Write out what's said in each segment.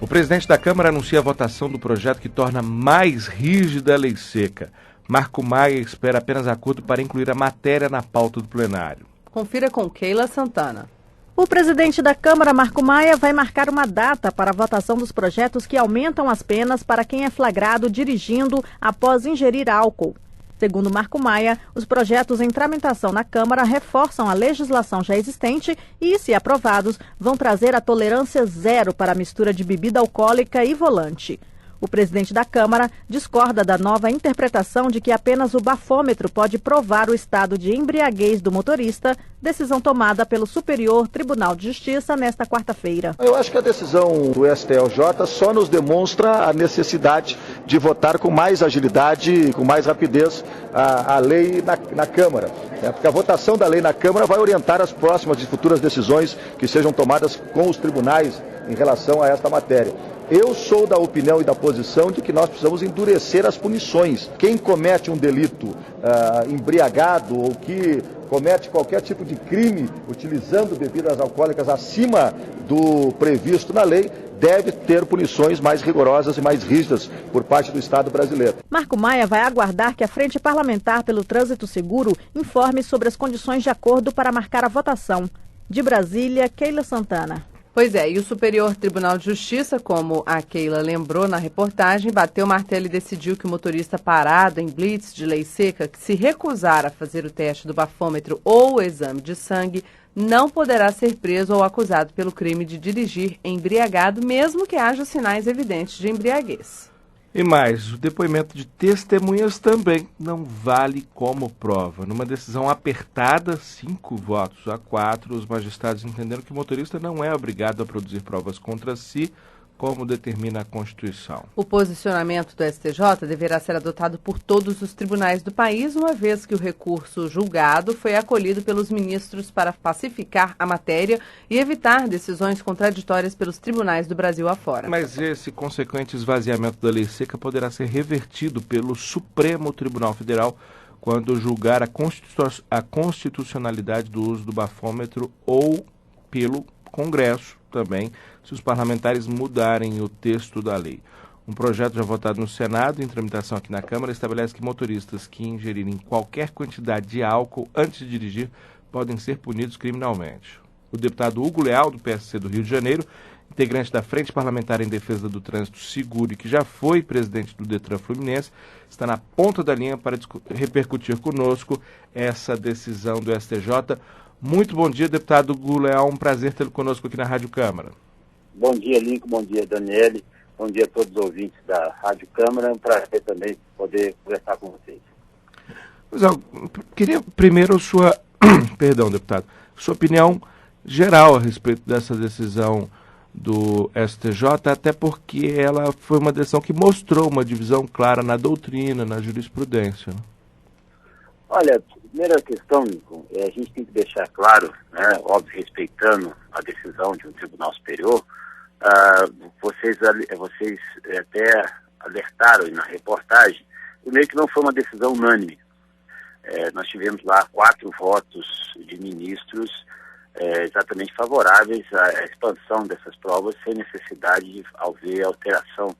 O presidente da Câmara anuncia a votação do projeto que torna mais rígida a lei seca. Marco Maia espera apenas acordo para incluir a matéria na pauta do plenário. Confira com Keila Santana. O presidente da Câmara, Marco Maia, vai marcar uma data para a votação dos projetos que aumentam as penas para quem é flagrado dirigindo após ingerir álcool. Segundo Marco Maia, os projetos em tramitação na Câmara reforçam a legislação já existente e, se aprovados, vão trazer a tolerância zero para a mistura de bebida alcoólica e volante. O presidente da Câmara discorda da nova interpretação de que apenas o bafômetro pode provar o estado de embriaguez do motorista, decisão tomada pelo Superior Tribunal de Justiça nesta quarta-feira. Eu acho que a decisão do STJ só nos demonstra a necessidade de votar com mais agilidade, com mais rapidez a lei na Câmara. Porque a votação da lei na Câmara vai orientar as próximas e futuras decisões que sejam tomadas com os tribunais em relação a esta matéria. Eu sou da opinião e da posição de que nós precisamos endurecer as punições. Quem comete um delito embriagado ou que comete qualquer tipo de crime utilizando bebidas alcoólicas acima do previsto na lei, deve ter punições mais rigorosas e mais rígidas por parte do Estado brasileiro. Marco Maia vai aguardar que a Frente Parlamentar pelo Trânsito Seguro informe sobre as condições de acordo para marcar a votação. De Brasília, Keila Santana. Pois é, e o Superior Tribunal de Justiça, como a Keila lembrou na reportagem, bateu o martelo e decidiu que o motorista parado em blitz de lei seca que se recusar a fazer o teste do bafômetro ou o exame de sangue não poderá ser preso ou acusado pelo crime de dirigir embriagado, mesmo que haja sinais evidentes de embriaguez. E mais, o depoimento de testemunhas também não vale como prova. Numa decisão apertada, 5-4, os magistrados entenderam que o motorista não é obrigado a produzir provas contra si, como determina a Constituição. O posicionamento do STJ deverá ser adotado por todos os tribunais do país, uma vez que o recurso julgado foi acolhido pelos ministros para pacificar a matéria e evitar decisões contraditórias pelos tribunais do Brasil afora. Mas esse consequente esvaziamento da lei seca poderá ser revertido pelo Supremo Tribunal Federal quando julgar a constitucionalidade do uso do bafômetro ou pelo Congresso também, se os parlamentares mudarem o texto da lei. Um projeto já votado no Senado, em tramitação aqui na Câmara, estabelece que motoristas que ingerirem qualquer quantidade de álcool antes de dirigir podem ser punidos criminalmente. O deputado Hugo Leal, do PSC do Rio de Janeiro, integrante da Frente Parlamentar em Defesa do Trânsito Seguro e que já foi presidente do Detran Fluminense, está na ponta da linha para repercutir conosco essa decisão do STJ. Muito bom dia, deputado Hugo Leal, um prazer tê-lo conosco aqui na Rádio Câmara. Bom dia, Lincoln, bom dia, Daniele, bom dia a todos os ouvintes da Rádio Câmara, é um prazer também poder conversar com vocês. Queria primeiro perdão, deputado, sua opinião geral a respeito dessa decisão do STJ, até porque ela foi uma decisão que mostrou uma divisão clara na doutrina, na jurisprudência. Olha, a primeira questão, Lincoln, a gente tem que deixar claro, né, óbvio, respeitando a decisão de um tribunal superior, vocês até alertaram na reportagem, primeiro que não foi uma decisão unânime. Nós tivemos lá 4 votos de ministros exatamente favoráveis à expansão dessas provas sem necessidade de haver a alteração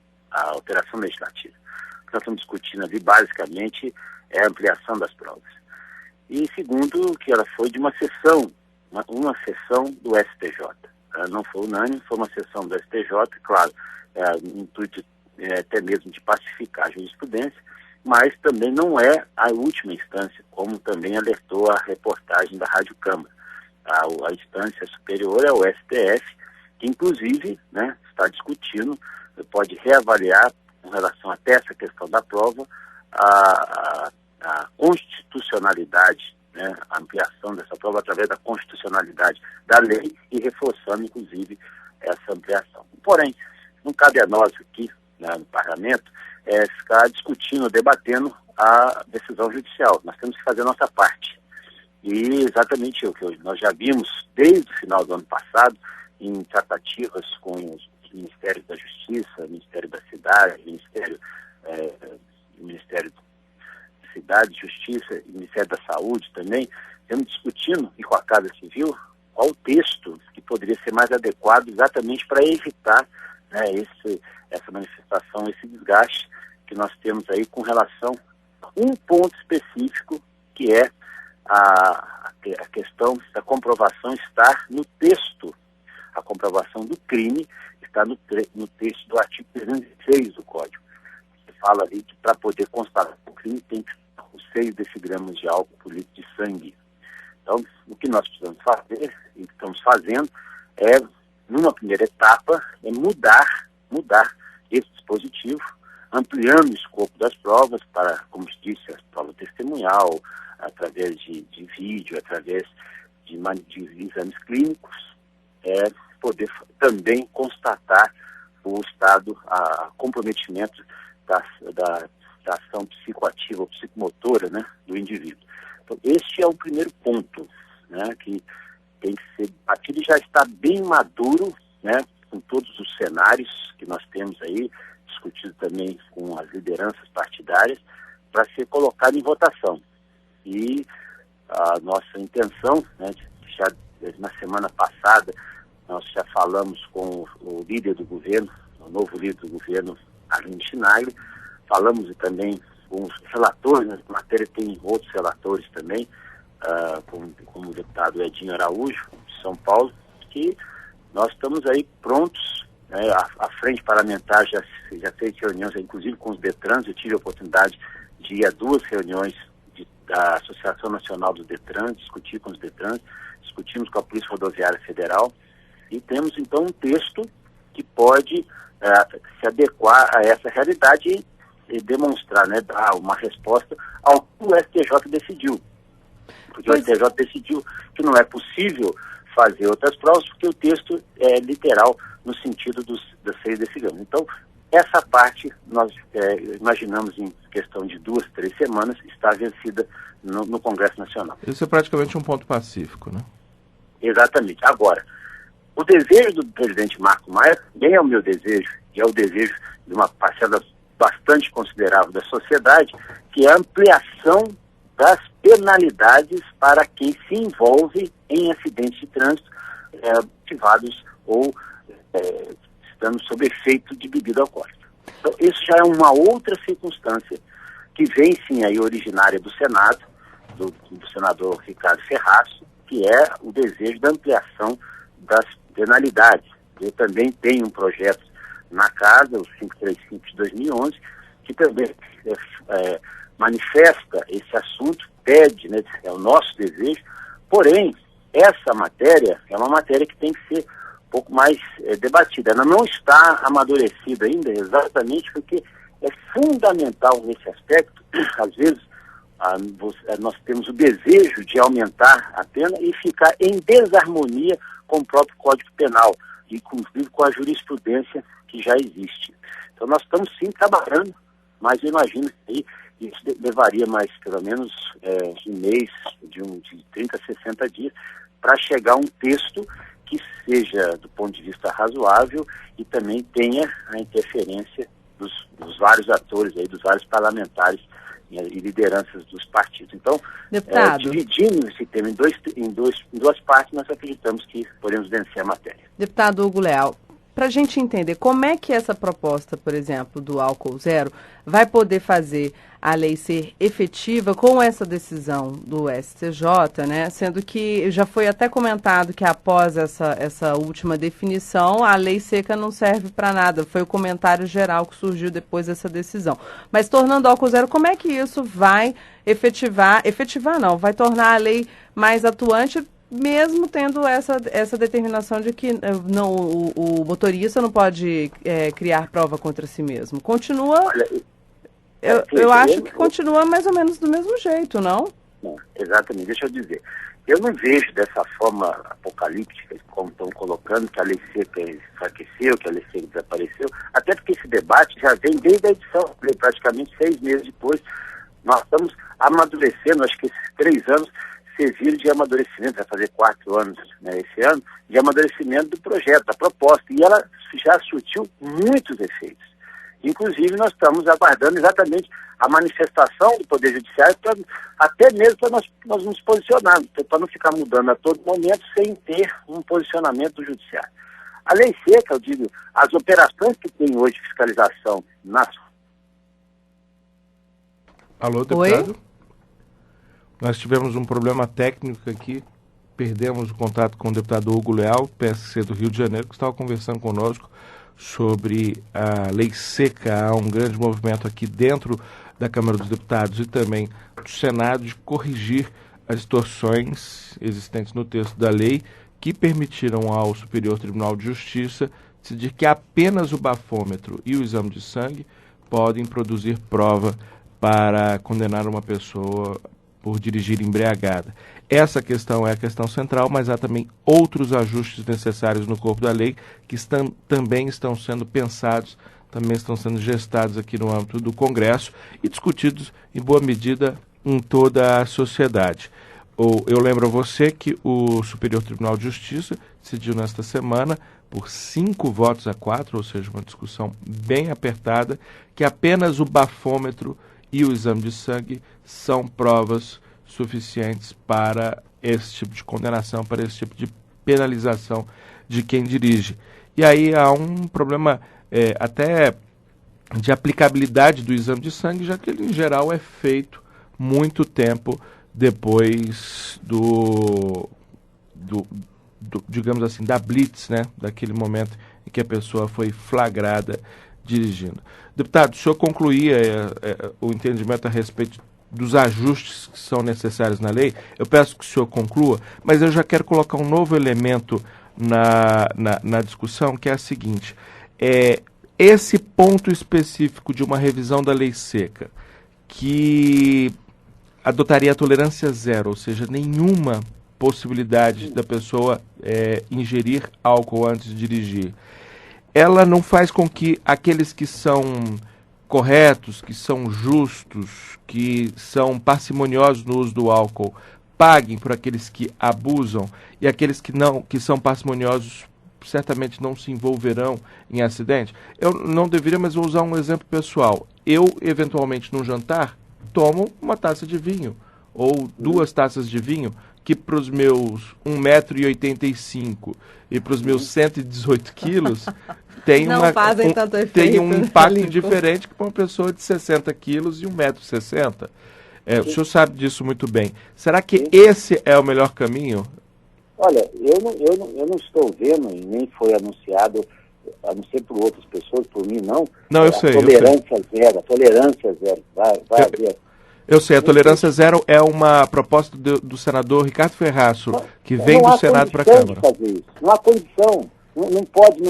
legislativa. O que nós estamos discutindo ali, basicamente, é a ampliação das provas. E segundo, que ela foi de uma sessão do STJ. Não foi unânime, foi uma sessão do STJ, claro, no intuito até mesmo de pacificar a jurisprudência, mas também não é a última instância, como também alertou a reportagem da Rádio Câmara. A instância superior é o STF, que inclusive, né, está discutindo, pode reavaliar com relação até essa questão da prova, a constitucionalidade, né, a ampliação dessa prova através da constitucionalidade da lei e reforçando, inclusive, essa ampliação. Porém, não cabe a nós aqui, né, no Parlamento, ficar discutindo, debatendo a decisão judicial. Nós temos que fazer a nossa parte. E exatamente o que nós já vimos desde o final do ano passado, em tratativas com os Ministérios da Justiça, Ministério da Cidade, Ministério da Cidade, Justiça e Ministério da Saúde também, estamos discutindo, e com a Casa Civil, qual o texto que poderia ser mais adequado exatamente para evitar né, essa manifestação, esse desgaste que nós temos aí com relação a um ponto específico, que é a questão da comprovação estar no texto. A comprovação do crime está no texto do artigo 306 do Código. Você fala ali que para poder constatar o crime tem que estar com 6 decigramas de álcool por litro de sangue. Então, o que nós precisamos fazer, e que estamos fazendo, é, numa primeira etapa, é mudar esse dispositivo, ampliando o escopo das provas para, como disse, a prova testemunhal, através de vídeo, através de exames clínicos, poder também constatar o estado, comprometimento da ação psicoativa ou psicomotora, né, do indivíduo. Então, este é o primeiro ponto, né, que tem que ser batido e já está bem maduro, né, com todos os cenários que nós temos aí, discutido também com as lideranças partidárias, para ser colocado em votação. E a nossa intenção, né, já na semana passada, nós já falamos com o líder do governo, o novo líder do governo, Arlindo Chinaglia, falamos também com os relatores, nessa matéria tem outros relatores também, como o deputado Edinho Araújo, de São Paulo, que nós estamos aí prontos, né, a frente parlamentar já fez reuniões, inclusive com os DETRANs. Eu tive a oportunidade de ir a 2 reuniões da Associação Nacional dos DETRANs, discutir com os DETRANs, discutimos com a Polícia Rodoviária Federal, e temos então um texto que pode se adequar a essa realidade e demonstrar, né, dar uma resposta ao que o STJ decidiu. Porque o STJ decidiu que não é possível fazer outras provas porque o texto é literal no sentido das 6 decigramas. Então, essa parte nós imaginamos em questão de 2, 3 semanas estar vencida no Congresso Nacional. Isso é praticamente um ponto pacífico, né? Exatamente. Agora, o desejo do presidente Marco Maia também é o meu desejo, e é o desejo de uma parcela bastante considerável da sociedade, que é a ampliação das penalidades para quem se envolve em acidentes de trânsito motivados ou estando sob efeito de bebida alcoólica. Então, isso já é uma outra circunstância que vem, sim, aí originária do Senado, do senador Ricardo Ferraz, que é o desejo da ampliação das penalidades. Eu também tenho um projeto na casa, o 535 de 2011, que também manifesta esse assunto, pede, né, é o nosso desejo, porém, essa matéria é uma matéria que tem que ser um pouco mais debatida. Ela não está amadurecida ainda, exatamente porque é fundamental nesse aspecto. Às vezes, nós temos o desejo de aumentar a pena e ficar em desarmonia com o próprio Código Penal e, inclusive, com a jurisprudência que já existe. Então, nós estamos, sim, trabalhando, mas eu imagino que isso levaria mais, pelo menos, um mês, de 30 a 60 dias, para chegar a um texto que seja, do ponto de vista razoável, e também tenha a interferência dos vários atores, aí, dos vários parlamentares e lideranças dos partidos. Então, dividindo esse tema em duas partes, nós acreditamos que podemos vencer a matéria. Deputado Hugo Leal, para a gente entender como é que essa proposta, por exemplo, do álcool zero, vai poder fazer a lei ser efetiva com essa decisão do STJ, né? Sendo que já foi até comentado que após essa última definição, a lei seca não serve para nada. Foi o comentário geral que surgiu depois dessa decisão. Mas tornando o álcool zero, como é que isso vai vai tornar a lei mais atuante, mesmo tendo essa determinação de que não, o motorista não pode criar prova contra si mesmo? Continua... Eu acho que continua mais ou menos do mesmo jeito, não? Não, exatamente. Deixa eu dizer. Eu não vejo dessa forma apocalíptica, como estão colocando, que a lei seca enfraqueceu, que a lei seca desapareceu, até porque esse debate já vem desde a edição, praticamente 6 meses depois. Nós estamos amadurecendo, acho que esses 3 anos serviram de amadurecimento, vai fazer 4 anos, né, esse ano, de amadurecimento do projeto, da proposta, e ela já surtiu muitos efeitos. Inclusive, nós estamos aguardando exatamente a manifestação do Poder Judiciário, até mesmo para nós nos posicionarmos, para não ficar mudando a todo momento sem ter um posicionamento do Judiciário. A lei seca, eu digo, as operações que tem hoje de fiscalização nas... Alô, deputado? Oi? Nós tivemos um problema técnico aqui, perdemos o contato com o deputado Hugo Leal, PSC do Rio de Janeiro, que estava conversando conosco sobre a lei seca. Há um grande movimento aqui dentro da Câmara dos Deputados e também do Senado de corrigir as distorções existentes no texto da lei que permitiram ao Superior Tribunal de Justiça decidir que apenas o bafômetro e o exame de sangue podem produzir prova para condenar uma pessoa por dirigir embriagada. Essa questão é a questão central, mas há também outros ajustes necessários no corpo da lei que também estão sendo pensados, também estão sendo gestados aqui no âmbito do Congresso e discutidos em boa medida em toda a sociedade. Eu lembro a você que o Superior Tribunal de Justiça decidiu nesta semana, por 5 votos a 4, ou seja, uma discussão bem apertada, que apenas o bafômetro e o exame de sangue são provas suficientes para esse tipo de condenação, para esse tipo de penalização de quem dirige. E aí há um problema até de aplicabilidade do exame de sangue, já que ele, em geral, é feito muito tempo depois digamos assim, da blitz, né? Daquele momento em que a pessoa foi flagrada dirigindo. Deputado, o senhor concluía o entendimento a respeito dos ajustes que são necessários na lei. Eu peço que o senhor conclua, mas eu já quero colocar um novo elemento na discussão, que é a seguinte. Esse ponto específico de uma revisão da lei seca, que adotaria a tolerância zero, ou seja, nenhuma possibilidade da pessoa ingerir álcool antes de dirigir, ela não faz com que aqueles que são corretos, que são justos, que são parcimoniosos no uso do álcool, paguem por aqueles que abusam, e aqueles que não, que são parcimoniosos, certamente não se envolverão em acidente? Eu não deveria, mas vou usar um exemplo pessoal. Eu, eventualmente, num jantar, tomo uma taça de vinho, ou 2 taças de vinho, que para os meus 1,85 m e para os meus 118 quilos, tem um impacto diferente que para uma pessoa de 60 quilos e 1,60 m. O senhor sabe disso muito bem. Será que esse é o melhor caminho? Olha, eu não estou vendo, e nem foi anunciado, a não ser por outras pessoas, por mim não. Não, eu sei. Tolerância zero. Vai haver. Eu sei, a tolerância zero é uma proposta do senador Ricardo Ferraço, que vem do Senado para a Câmara. Fazer isso. Não há condição, não pode,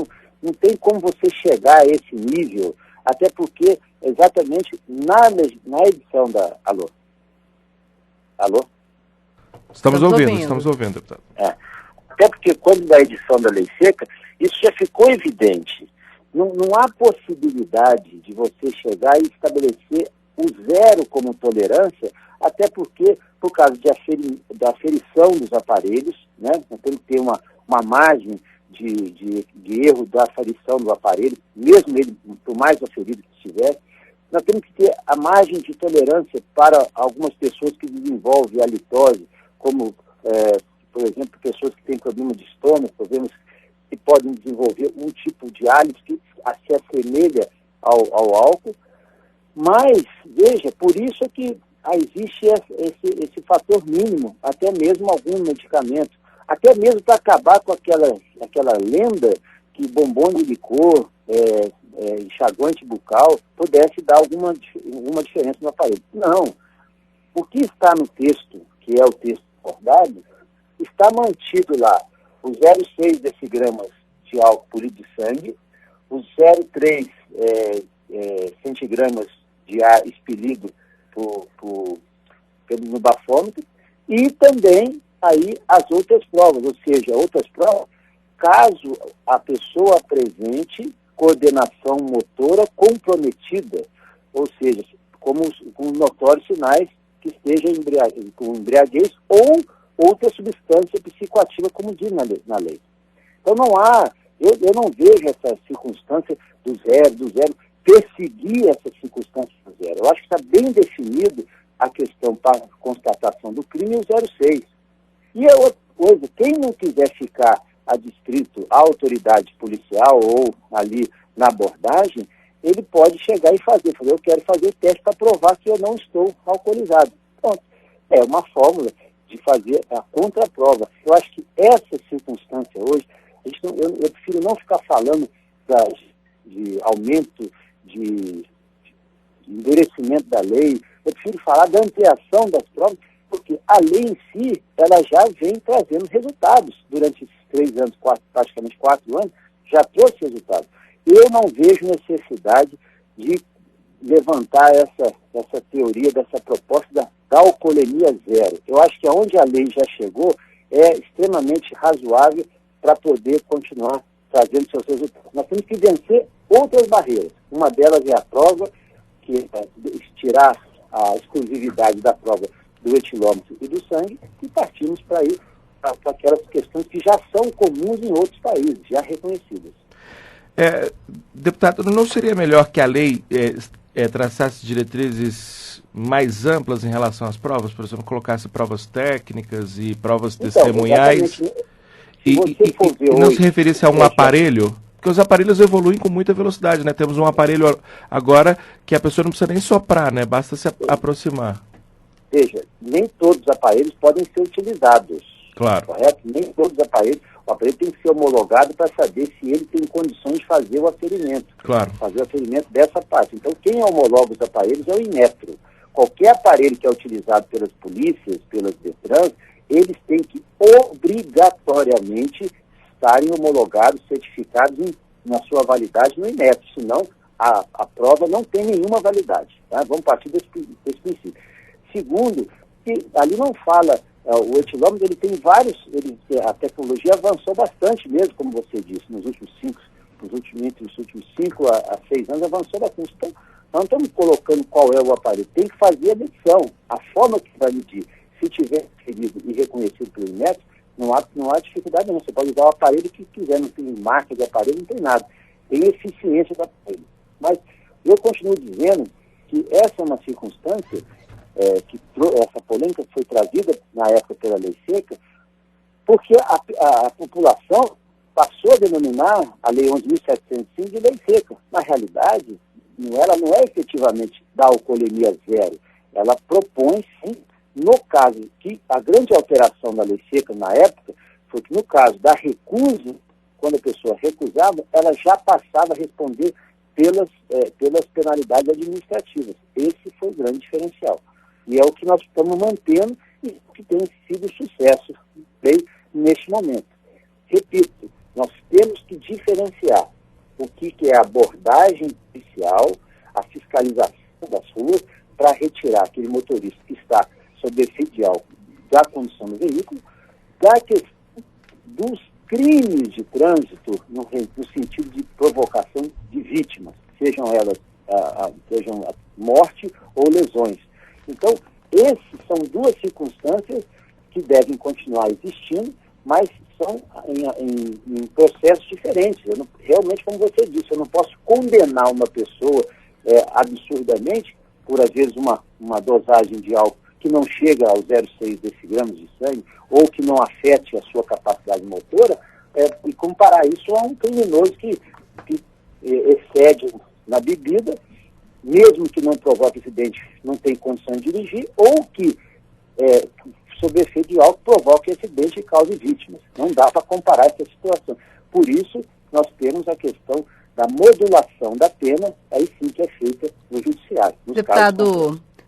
não tem como você chegar a esse nível, até porque exatamente na edição da... Alô? Estamos ouvindo, deputado. Até porque quando da edição da lei seca, isso já ficou evidente. Não há possibilidade de você chegar e estabelecer o zero como tolerância, até porque, por causa da aferição dos aparelhos, né, nós temos que ter uma margem de erro da aferição do aparelho, mesmo ele, por mais aferido que estiver, nós temos que ter a margem de tolerância para algumas pessoas que desenvolvem halitose, como, por exemplo, pessoas que têm problema de estômago, problemas que podem desenvolver um tipo de hálito que se assemelha ao álcool. Mas, veja, por isso é que existe esse fator mínimo, até mesmo algum medicamento, até mesmo para acabar com aquela lenda que bombom de licor, enxaguante bucal, pudesse dar alguma diferença no aparelho. Não. O que está no texto, que é o texto acordado, está mantido lá os 0,6 decigramas de álcool por litro de sangue, os 0,3 centigramas de ar expelido no bafômetro, e também aí as outras provas, ou seja, outras provas, caso a pessoa apresente coordenação motora comprometida, ou seja, com notórios sinais que esteja com embriaguez ou outra substância psicoativa, como diz na lei. Então não há, eu não vejo essa circunstância do zero, perseguir essa circunstância do zero. Eu acho que está bem definido a questão para constatação do crime e o 0,6. E a outra coisa, quem não quiser ficar adstrito à autoridade policial ou ali na abordagem, ele pode chegar e fazer, eu quero fazer o teste para provar que eu não estou alcoolizado. Pronto. É uma fórmula de fazer a contraprova. Eu acho que essa circunstância hoje, eu prefiro não ficar falando de aumento, de endurecimento da lei, eu prefiro falar da ampliação das provas, porque a lei em si, ela já vem trazendo resultados durante esses 3 anos, praticamente 4 anos, já trouxe resultados. Eu não vejo necessidade de levantar essa teoria, dessa proposta da alcoolemia zero. Eu acho que aonde a lei já chegou é extremamente razoável para poder continuar trazendo seus resultados. Nós temos que vencer outras barreiras. Uma delas é a prova, que é tirar a exclusividade da prova do etilômetro e do sangue, e partimos para ir para aquelas questões que já são comuns em outros países, já reconhecidas. Deputado, não seria melhor que a lei traçasse diretrizes mais amplas em relação às provas? Por exemplo, colocasse provas técnicas e provas testemunhais? E não se referisse a um aparelho? Porque os aparelhos evoluem com muita velocidade, né? Temos um aparelho agora que a pessoa não precisa nem soprar, né? Basta se aproximar. Veja, nem todos os aparelhos podem ser utilizados. Claro. Correto? Nem todos os aparelhos. O aparelho tem que ser homologado para saber se ele tem condições de fazer o aferimento. Claro. Fazer o aferimento dessa parte. Então, quem homologa os aparelhos é o Inmetro. Qualquer aparelho que é utilizado pelas polícias, pelas DETRANs, eles têm que obrigatoriamente estarem homologados, certificados na sua validade no Inmetro. Senão, a prova não tem nenhuma validade. Tá? Vamos partir desse princípio. Segundo, que ali não fala, o etilômetro ele tem vários, a tecnologia avançou bastante mesmo, como você disse, entre os últimos 5 a 6 anos avançou bastante. Então, nós não estamos colocando qual é o aparelho, tem que fazer a medição, a forma que vai medir. Se tiver referido e reconhecido pelo Inmetro, não há dificuldade não, você pode usar o aparelho que quiser, não tem marca de aparelho, não tem nada, tem eficiência do aparelho. Mas eu continuo dizendo que essa é uma circunstância essa polêmica foi trazida na época pela Lei Seca, porque a população passou a denominar a Lei 11.705 de Lei Seca. Na realidade, ela não é efetivamente da alcoolemia zero. Ela propõe, sim, no caso que a grande alteração da Lei Seca na época foi que no caso da recusa, quando a pessoa recusava, ela já passava a responder pelas penalidades administrativas. Esse foi o grande diferencial. E é o que nós estamos mantendo e que tem sido sucesso bem neste momento. Repito, nós temos que diferenciar o que é a abordagem policial, a fiscalização das ruas, para retirar aquele motorista que está sob efeito de álcool da condução do veículo, da questão dos crimes de trânsito no sentido de provocação de vítimas, sejam elas sejam morte ou lesões. Então, essas são 2 circunstâncias que devem continuar existindo, mas são em processos diferentes. Realmente, como você disse, eu não posso condenar uma pessoa absurdamente por, às vezes, uma dosagem de álcool que não chega aos 0,6 decigramas de sangue ou que não afete a sua capacidade motora e comparar isso a um criminoso que excede na bebida, mesmo que não provoque acidente, não tem condição de dirigir, ou que, sob efeito de álcool, provoque acidente e cause vítimas. Não dá para comparar essa situação. Por isso, nós temos a questão da modulação da pena, aí sim que é feita no judiciário.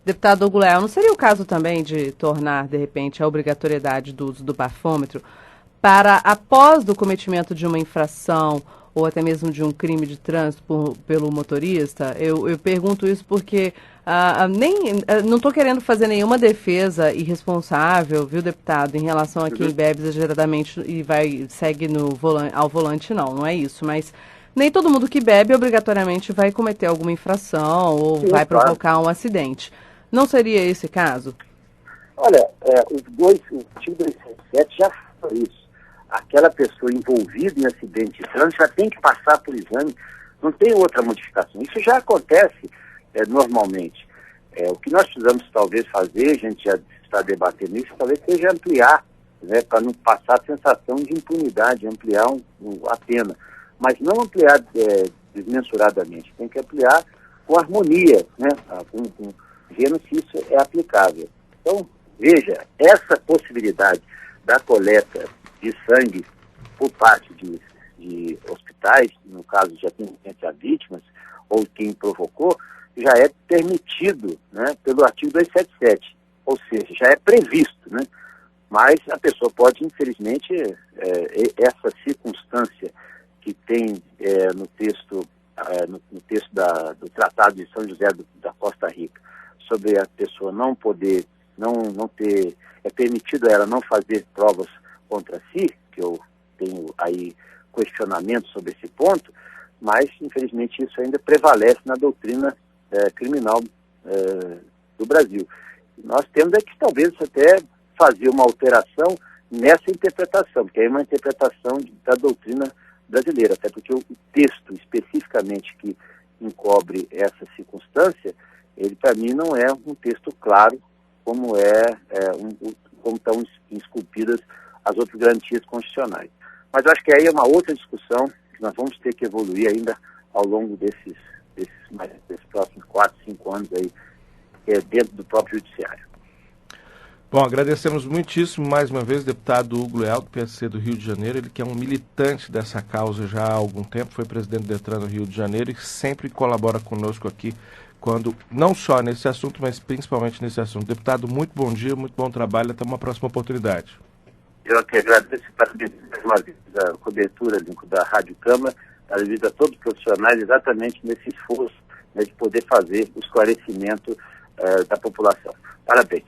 Deputado Hugo Leal, não seria o caso também de tornar, de repente, a obrigatoriedade do uso do bafômetro para, após o cometimento de uma infração ou até mesmo de um crime de trânsito pelo motorista? Eu pergunto isso porque não estou querendo fazer nenhuma defesa irresponsável, viu, deputado, em relação a quem bebe exageradamente e segue ao volante, não é isso, mas nem todo mundo que bebe obrigatoriamente vai cometer alguma infração ou vai provocar um acidente. Não seria esse caso? Olha, o artigo 207 já fala isso. Aquela pessoa envolvida em acidente de trânsito já tem que passar por exame, não tem outra modificação. Isso já acontece normalmente. O que nós precisamos talvez fazer, a gente já está debatendo isso, talvez seja ampliar né, para não passar a sensação de impunidade, ampliar a pena. Mas não ampliar desmensuradamente, tem que ampliar com harmonia, né, vendo se isso é aplicável. Então, veja, essa possibilidade da coleta de sangue por parte de hospitais, no caso de atendimento a vítimas, ou quem provocou, já é permitido, né, pelo artigo 277, ou seja, já é previsto, né? Mas a pessoa pode, infelizmente, essa circunstância que tem no texto do Tratado de São José da Costa Rica, sobre a pessoa não poder, não ter, é permitido a ela não fazer provas contra si, que eu tenho aí questionamento sobre esse ponto, mas, infelizmente, isso ainda prevalece na doutrina criminal do Brasil. Nós temos que talvez até fazer uma alteração nessa interpretação, porque é uma interpretação da doutrina brasileira, até porque o texto especificamente que encobre essa circunstância, ele para mim não é um texto claro como como estão esculpidas as outras garantias constitucionais. Mas eu acho que aí é uma outra discussão que nós vamos ter que evoluir ainda ao longo desses próximos 4, 5 anos aí, dentro do próprio judiciário. Bom, agradecemos muitíssimo mais uma vez, deputado Hugo Leal, do PSC do Rio de Janeiro, ele que é um militante dessa causa já há algum tempo, foi presidente do Detran no Rio de Janeiro e sempre colabora conosco aqui, não só nesse assunto, mas principalmente nesse assunto. Deputado, muito bom dia, muito bom trabalho, até uma próxima oportunidade. Eu que agradeço mais uma vez a cobertura da Rádio Câmara, devido a todos os profissionais, exatamente nesse esforço, né, de poder fazer o esclarecimento da população. Parabéns.